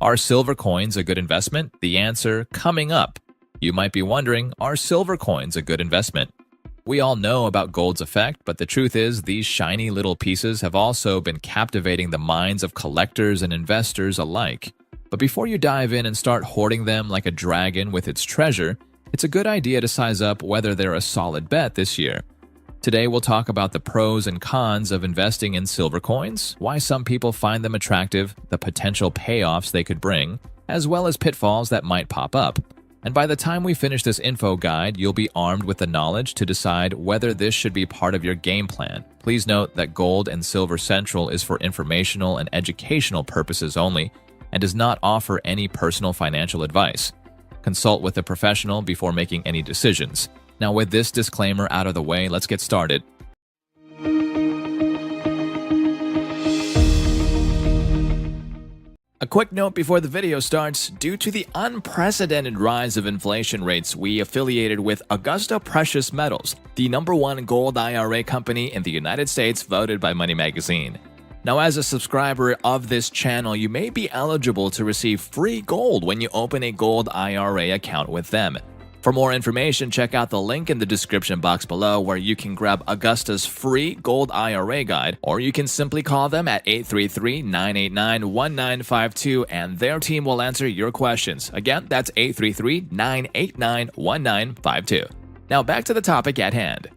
Are silver coins a good investment? The answer coming up. You might be wondering, are silver coins a good investment? We all know about gold's effect, but the truth is these shiny little pieces have also been captivating the minds of collectors and investors alike. But before you dive in and start hoarding them like a dragon with its treasure, it's a good idea to size up whether they're a solid bet this year. Today we'll talk about the pros and cons of investing in silver coins, why some people find them attractive, the potential payoffs they could bring, as well as pitfalls that might pop up. And by the time we finish this info guide, you'll be armed with the knowledge to decide whether this should be part of your game plan. Please note that Gold and Silver Central is for informational and educational purposes only and does not offer any personal financial advice. Consult with a professional before making any decisions. Now, with this disclaimer out of the way, let's get started. A quick note before the video starts. Due to the unprecedented rise of inflation rates, we affiliated with Augusta Precious Metals, the #1 gold IRA company in the United States, voted by Money Magazine. Now, as a subscriber of this channel, you may be eligible to receive free gold when you open a gold IRA account with them. For more information, check out the link in the description box below where you can grab Augusta's free Gold IRA guide, or you can simply call them at 833-989-1952 and their team will answer your questions. Again, that's 833-989-1952. Now back to the topic at hand.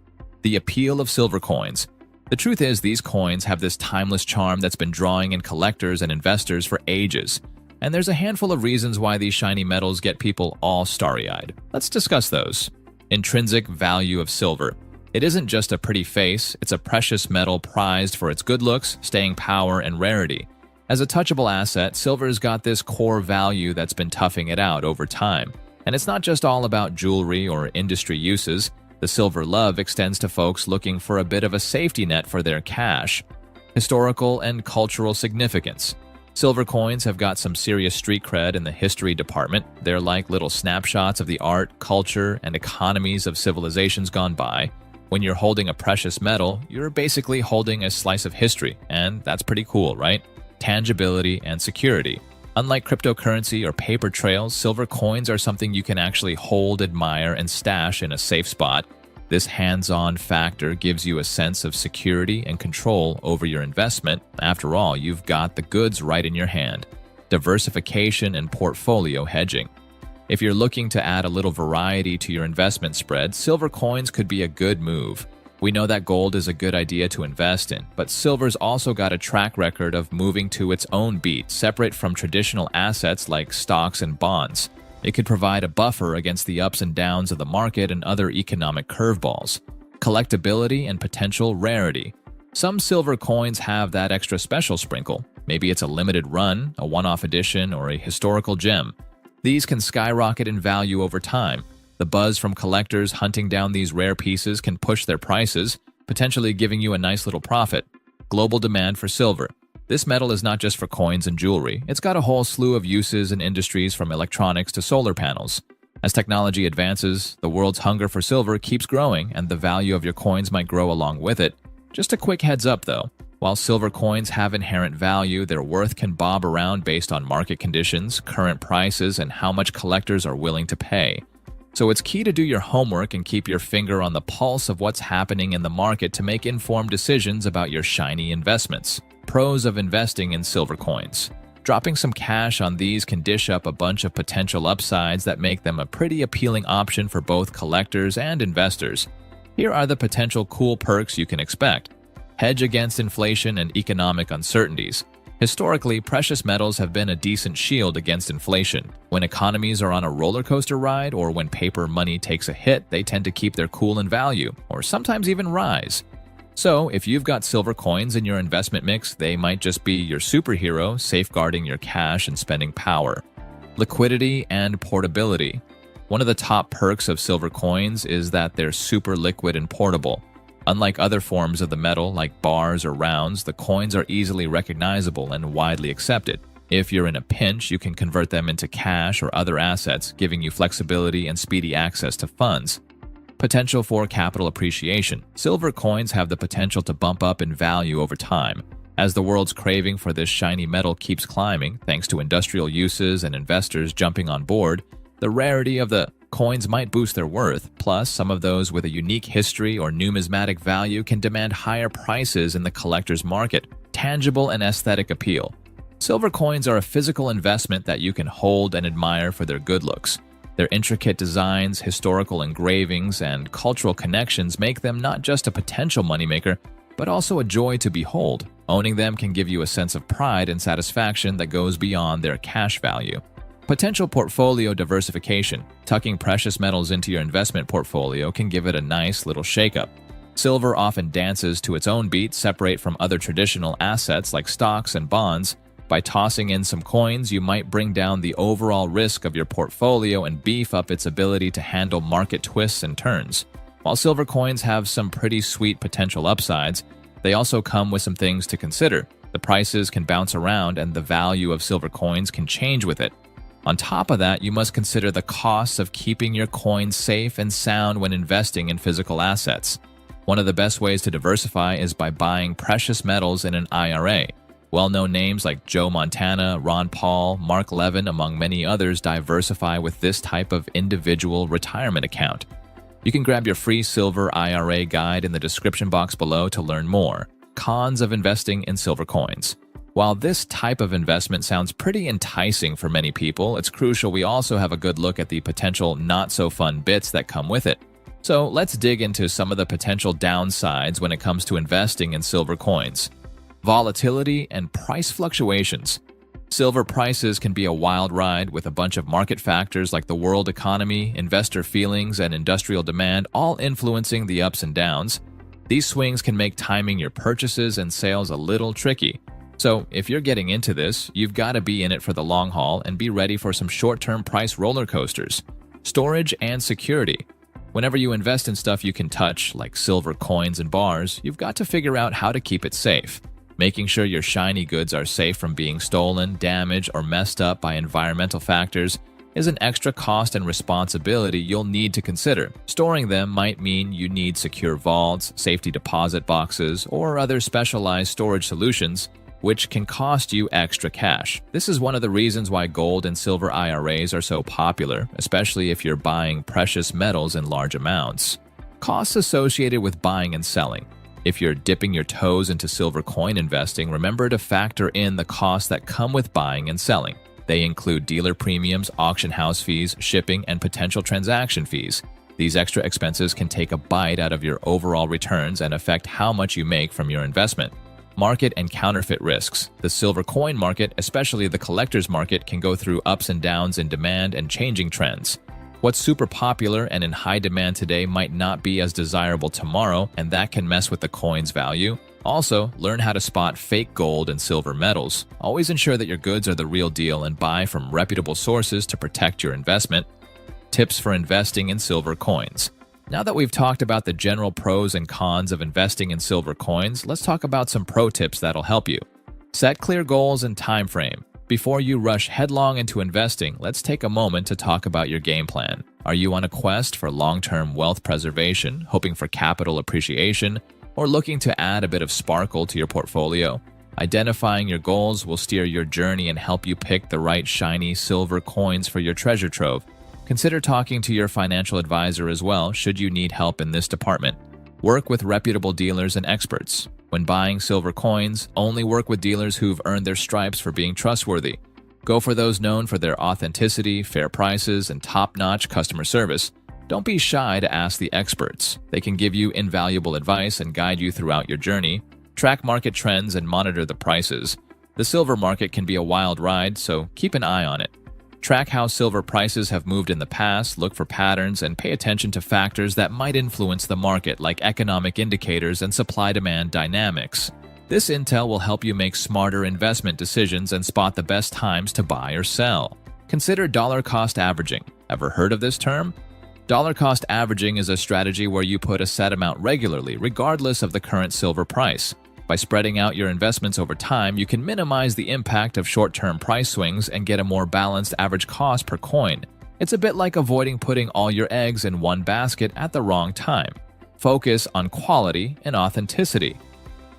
The appeal of silver coins. The truth is these coins have this timeless charm that's been drawing in collectors and investors for ages. And there's a handful of reasons why these shiny metals get people all starry-eyed. Let's discuss those. Intrinsic value of silver. It isn't just a pretty face, it's a precious metal prized for its good looks, staying power, and rarity. As a touchable asset, silver's got this core value that's been toughing it out over time. And it's not just all about jewelry or industry uses. The silver love extends to folks looking for a bit of a safety net for their cash. Historical and cultural significance. Silver coins have got some serious street cred in the history department. They're like little snapshots of the art, culture, and economies of civilizations gone by. When you're holding a precious metal, you're basically holding a slice of history, and that's pretty cool, right? Tangibility and security. Unlike cryptocurrency or paper trails, silver coins are something you can actually hold, admire, and stash in a safe spot. This hands-on factor gives you a sense of security and control over your investment. After all, you've got the goods right in your hand. Diversification and portfolio hedging. If you're looking to add a little variety to your investment spread, silver coins could be a good move. We know that gold is a good idea to invest in, but silver's also got a track record of moving to its own beat, separate from traditional assets like stocks and bonds. It could provide a buffer against the ups and downs of the market and other economic curveballs. Collectability and potential rarity. Some silver coins have that extra special sprinkle. Maybe it's a limited run, a one-off edition, or a historical gem. These can skyrocket in value over time. The buzz from collectors hunting down these rare pieces can push their prices, potentially giving you a nice little profit. Global demand for silver. This metal is not just for coins and jewelry. It's got a whole slew of uses in industries from electronics to solar panels. As technology advances, the world's hunger for silver keeps growing, and the value of your coins might grow along with it. Just a quick heads up though. While silver coins have inherent value, their worth can bob around based on market conditions, current prices, and how much collectors are willing to pay. So it's key to do your homework and keep your finger on the pulse of what's happening in the market to make informed decisions about your shiny investments. Pros of investing in silver coins. Dropping some cash on these can dish up a bunch of potential upsides that make them a pretty appealing option for both collectors and investors. Here are the potential cool perks you can expect. Hedge against inflation and economic uncertainties. Historically, precious metals have been a decent shield against inflation. When economies are on a roller coaster ride or when paper money takes a hit, they tend to keep their cool in value, or sometimes even rise. So, if you've got silver coins in your investment mix, they might just be your superhero safeguarding your cash and spending power. Liquidity and portability. One of the top perks of silver coins is that they're super liquid and portable. Unlike other forms of the metal like bars or rounds, the coins are easily recognizable and widely accepted. If you're in a pinch, you can convert them into cash or other assets, giving you flexibility and speedy access to funds. Potential for capital appreciation. Silver coins have the potential to bump up in value over time. As the world's craving for this shiny metal keeps climbing, thanks to industrial uses and investors jumping on board, the rarity of the coins might boost their worth. Plus, some of those with a unique history or numismatic value can demand higher prices in the collector's market. Tangible and aesthetic appeal. Silver coins are a physical investment that you can hold and admire for their good looks. Their intricate designs, historical engravings, and cultural connections make them not just a potential moneymaker, but also a joy to behold. Owning them can give you a sense of pride and satisfaction that goes beyond their cash value. Potential portfolio diversification. Tucking precious metals into your investment portfolio can give it a nice little shakeup. Silver often dances to its own beat, separate from other traditional assets like stocks and bonds. By tossing in some coins, you might bring down the overall risk of your portfolio and beef up its ability to handle market twists and turns. While silver coins have some pretty sweet potential upsides, they also come with some things to consider. The prices can bounce around and the value of silver coins can change with it. On top of that, you must consider the costs of keeping your coins safe and sound when investing in physical assets. One of the best ways to diversify is by buying precious metals in an IRA. Well-known names like Joe Montana, Ron Paul, Mark Levin, among many others diversify with this type of individual retirement account. You can grab your free silver IRA guide in the description box below to learn more. Cons of investing in silver coins. While this type of investment sounds pretty enticing for many people, it's crucial we also have a good look at the potential not-so-fun bits that come with it. So let's dig into some of the potential downsides when it comes to investing in silver coins. Volatility and price fluctuations. Silver prices can be a wild ride with a bunch of market factors like the world economy, investor feelings, and industrial demand all influencing the ups and downs. These swings can make timing your purchases and sales a little tricky. So if you're getting into this, you've got to be in it for the long haul and be ready for some short-term price roller coasters. Storage and security. Whenever you invest in stuff you can touch, like silver coins and bars, you've got to figure out how to keep it safe. Making sure your shiny goods are safe from being stolen, damaged, or messed up by environmental factors is an extra cost and responsibility you'll need to consider. Storing them might mean you need secure vaults, safety deposit boxes, or other specialized storage solutions, which can cost you extra cash. This is one of the reasons why gold and silver IRAs are so popular, especially if you're buying precious metals in large amounts. Costs associated with buying and selling. If you're dipping your toes into silver coin investing, remember to factor in the costs that come with buying and selling. They include dealer premiums, auction house fees, shipping, and potential transaction fees. These extra expenses can take a bite out of your overall returns and affect how much you make from your investment. Market and counterfeit risks. The silver coin market, especially the collector's market, can go through ups and downs in demand and changing trends. What's super popular and in high demand today might not be as desirable tomorrow, and that can mess with the coin's value. Also, learn how to spot fake gold and silver metals. Always ensure that your goods are the real deal and buy from reputable sources to protect your investment. Tips for investing in silver coins. Now that we've talked about the general pros and cons of investing in silver coins, let's talk about some pro tips that'll help you. Set clear goals and time frame. Before you rush headlong into investing, let's take a moment to talk about your game plan. Are you on a quest for long-term wealth preservation, hoping for capital appreciation, or looking to add a bit of sparkle to your portfolio? Identifying your goals will steer your journey and help you pick the right shiny silver coins for your treasure trove. Consider talking to your financial advisor as well should you need help in this department. Work with reputable dealers and experts. When buying silver coins, only work with dealers who've earned their stripes for being trustworthy. Go for those known for their authenticity, fair prices, and top-notch customer service. Don't be shy to ask the experts. They can give you invaluable advice and guide you throughout your journey. Track market trends and monitor the prices. The silver market can be a wild ride, so keep an eye on it. Track how silver prices have moved in the past, look for patterns, and pay attention to factors that might influence the market like economic indicators and supply-demand dynamics. This intel will help you make smarter investment decisions and spot the best times to buy or sell. Consider dollar cost averaging. Ever heard of this term? Dollar cost averaging is a strategy where you put a set amount regularly, regardless of the current silver price. By spreading out your investments over time, you can minimize the impact of short-term price swings and get a more balanced average cost per coin. It's a bit like avoiding putting all your eggs in one basket at the wrong time. Focus on quality and authenticity.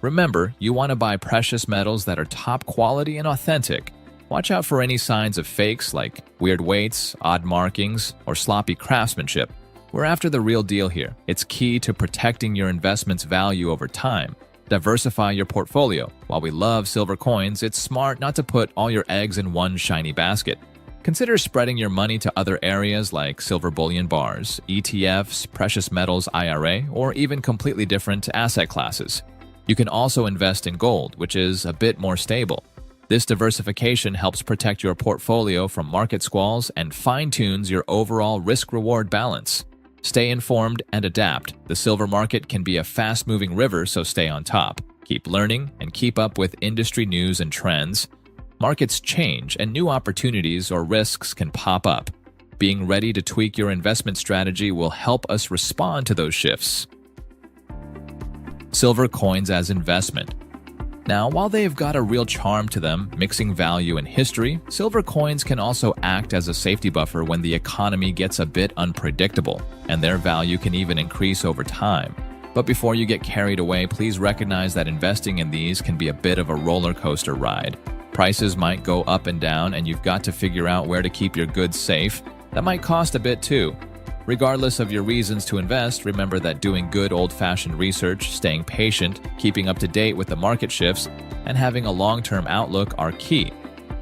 Remember, you want to buy precious metals that are top quality and authentic. Watch out for any signs of fakes like weird weights, odd markings, or sloppy craftsmanship. We're after the real deal here. It's key to protecting your investment's value over time. Diversify your portfolio. While we love silver coins, it's smart not to put all your eggs in one shiny basket. Consider spreading your money to other areas like silver bullion bars, ETFs, precious metals IRA, or even completely different asset classes. You can also invest in gold, which is a bit more stable. This diversification helps protect your portfolio from market squalls and fine-tunes your overall risk-reward balance. Stay informed and adapt. The silver market can be a fast-moving river, so stay on top. Keep learning and keep up with industry news and trends. Markets change and new opportunities or risks can pop up. Being ready to tweak your investment strategy will help us respond to those shifts. Silver coins as investment. Now, while they've got a real charm to them, mixing value and history, silver coins can also act as a safety buffer when the economy gets a bit unpredictable, and their value can even increase over time. But before you get carried away, please recognize that investing in these can be a bit of a roller coaster ride. Prices might go up and down, and you've got to figure out where to keep your goods safe. That might cost a bit too. Regardless of your reasons to invest, remember that doing good old-fashioned research, staying patient, keeping up to date with the market shifts, and having a long-term outlook are key.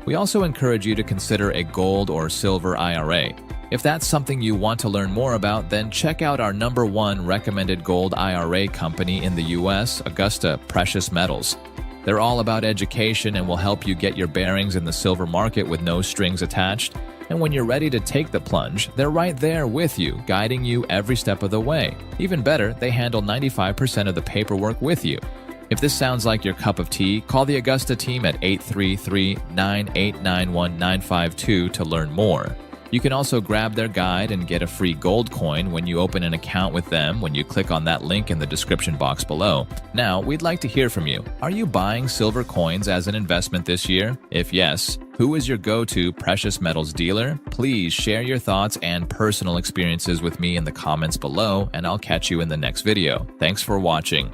We also encourage you to consider a gold or silver IRA. If that's something you want to learn more about, then check out our #1 recommended gold IRA company in the US, Augusta Precious Metals. They're all about education and will help you get your bearings in the silver market with no strings attached. And when you're ready to take the plunge, they're right there with you, guiding you every step of the way. Even better, they handle 95% of the paperwork with you. If this sounds like your cup of tea, call the Augusta team at 833-989-1952 to learn more. You can also grab their guide and get a free gold coin when you open an account with them when you click on that link in the description box below. Now, we'd like to hear from you. Are you buying silver coins as an investment this year? If yes, who is your go-to precious metals dealer? Please share your thoughts and personal experiences with me in the comments below, and I'll catch you in the next video. Thanks for watching.